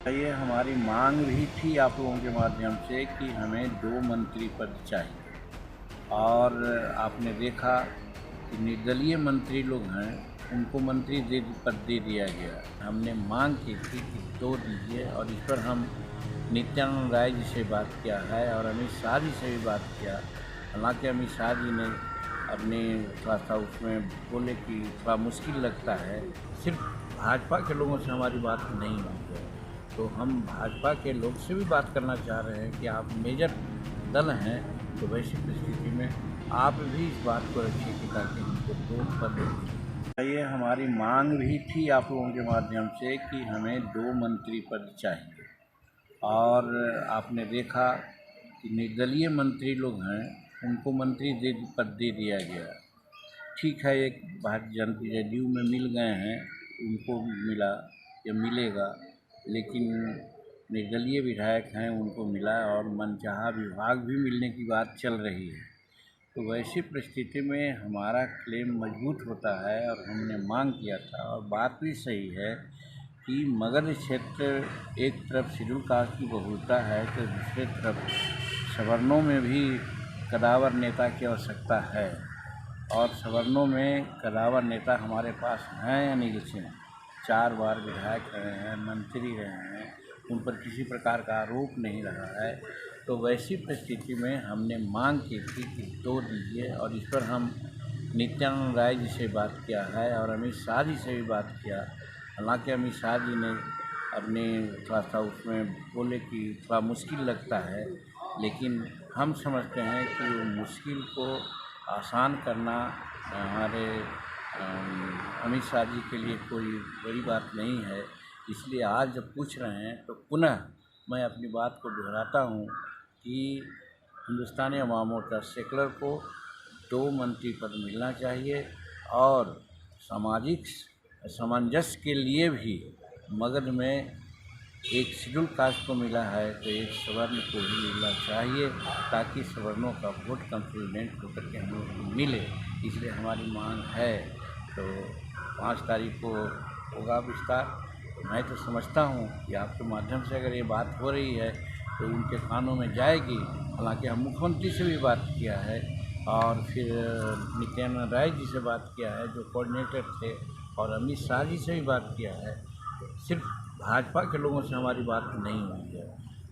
ये हमारी मांग भी थी आप लोगों के माध्यम से कि हमें 2 मंत्री पद चाहिए और आपने देखा कि निर्दलीय मंत्री लोग हैं, उनको मंत्री पद दे दिया गया। हमने मांग की थी कि 2 दीजिए और इस पर हम नित्यानंद राय जी से बात किया है और अमित शाह जी से भी बात किया। हालांकि अमित शाह जी ने अपने थोड़ा-सा उसमें बोले कि थोड़ा मुश्किल लगता है, सिर्फ भाजपा के लोगों से हमारी बात नहीं हुई है। तो हम भाजपा के लोग से भी बात करना चाह रहे हैं कि आप मेजर दल हैं, तो वैसी परिस्थिति में आप भी इस बात को रखिए कि ताकि हमको 2 पद मिले। ये हमारी मांग भी थी आप लोगों के माध्यम से कि हमें 2 मंत्री पद चाहिए और आपने देखा कि निर्दलीय मंत्री लोग हैं, उनको मंत्री पद दे दिया गया। ठीक है, एक भारतीय जनता जदयू में मिल गए हैं, उनको मिला या मिलेगा, लेकिन निर्दलीय विधायक हैं उनको मिला और मनचाहा विभाग भी मिलने की बात चल रही है। तो वैसी परिस्थिति में हमारा क्लेम मजबूत होता है और हमने मांग किया था और बात भी सही है कि मगध क्षेत्र एक तरफ शेड्यूल कास्ट की बहुलता है तो दूसरे तरफ सवर्णों में भी कदावर नेता की आवश्यकता है और सवर्णों में कदावर नेता हमारे पास हैं। अनिल सिंह 4 बार विधायक रहे हैं, मंत्री रहे हैं, उन पर किसी प्रकार का आरोप नहीं रहा है। तो वैसी परिस्थिति में हमने मांग की थी कि 2 दीजिए और इस पर हम नित्यानंद राय जी से बात किया है और अमित शाह जी से भी बात किया। हालांकि अमित शाह जी ने अपने थोड़ा-सा उसमें बोले कि थोड़ा मुश्किल लगता है, लेकिन हम समझते हैं कि वो मुश्किल को आसान करना हमारे अमित शाह जी के लिए कोई बड़ी बात नहीं है। इसलिए आज जब पूछ रहे हैं तो पुनः मैं अपनी बात को दोहराता हूँ कि हिंदुस्तानी अवाम मोर्चा सेकुलर को 2 मंत्री पद मिलना चाहिए और सामाजिक सामंजस्य के लिए भी मगध में एक शेड्यूल कास्ट को मिला है तो एक सवर्ण को भी मिलना चाहिए ताकि सवर्णों का वोट कंसोलिडेट होकर के हम लोग को मिले। इसलिए हमारी मांग है। तो 5 तारीख को होगा विस्तार। मैं तो समझता हूँ कि आपके माध्यम से अगर ये बात हो रही है तो उनके कानों में जाएगी। हालांकि हम मुख्यमंत्री से भी बात किया है और फिर नित्यानंद राय जी से बात किया है जो कोऑर्डिनेटर थे और अमित शाह जी से भी बात किया है। सिर्फ भाजपा के लोगों से हमारी बात नहीं हुई है।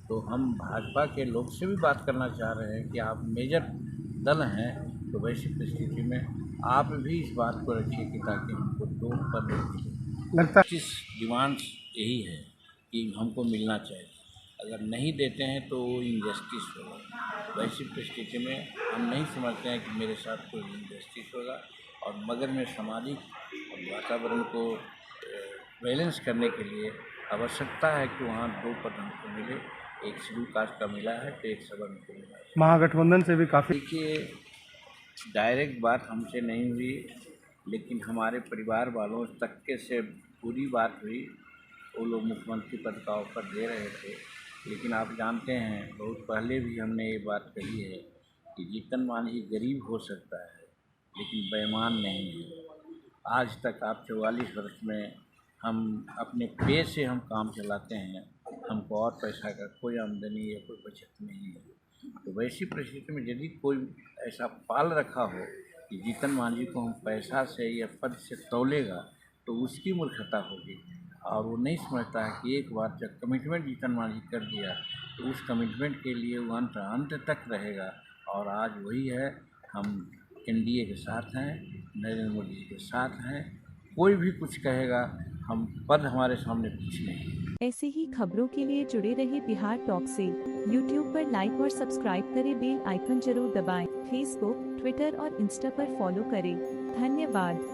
तो हम भाजपा के लोग से भी बात करना चाह रहे हैं कि आप मेजर दल हैं, तो वैसी परिस्थिति में आप भी इस बात को रखिए कि ताकि हमको 2 पद मिले। लगता है डिमांड्स यही है कि हमको मिलना चाहिए। अगर नहीं देते हैं तो इनजस्टिस होगा। वैसी परिस्थिति में हम नहीं समझते हैं कि मेरे साथ कोई इनजस्टिस होगा और मगध में सामाजिक वातावरण को बैलेंस करने के लिए आवश्यकता है कि वहाँ 2 पद हमको मिले। एक शेड्यूल कास्ट का मिला है तो एक सवर्ण को मिला है। महागठबंधन से भी काफ़ी देखिए, डायरेक्ट बात हमसे नहीं हुई, लेकिन हमारे परिवार वालों तक के से पूरी बात हुई। वो लोग मुख्यमंत्री पद का ऑफर दे रहे थे, लेकिन आप जानते हैं बहुत पहले भी हमने ये बात कही है कि जीतन मांझी गरीब हो सकता है लेकिन बेईमान नहीं है। आज तक आप 44 वर्ष में हम अपने पे से हम काम चलाते हैं, हमको और पैसा का कोई आमदनी या कोई बचत नहीं है। तो वैसी परिस्थिति में यदि कोई ऐसा पाल रखा हो कि जीतन मांझी को हम पैसा से या पद से तौलेगा तो उसकी मूर्खता होगी और वो नहीं समझता है कि एक बार जब कमिटमेंट जीतन मांझी कर दिया तो उस कमिटमेंट के लिए वो अंत तक रहेगा। और आज वही है, हम एनडीए के साथ हैं, नरेंद्र मोदी जी के साथ हैं। कोई भी कुछ कहेगा, हम पद हमारे सामने कुछ नहीं है। ऐसी ही खबरों के लिए जुड़े रहिए बिहार टॉक से। यूट्यूब पर लाइक और सब्सक्राइब करें, बेल आइकन जरूर दबाएं। फेसबुक, ट्विटर और इंस्टा पर फॉलो करें। धन्यवाद।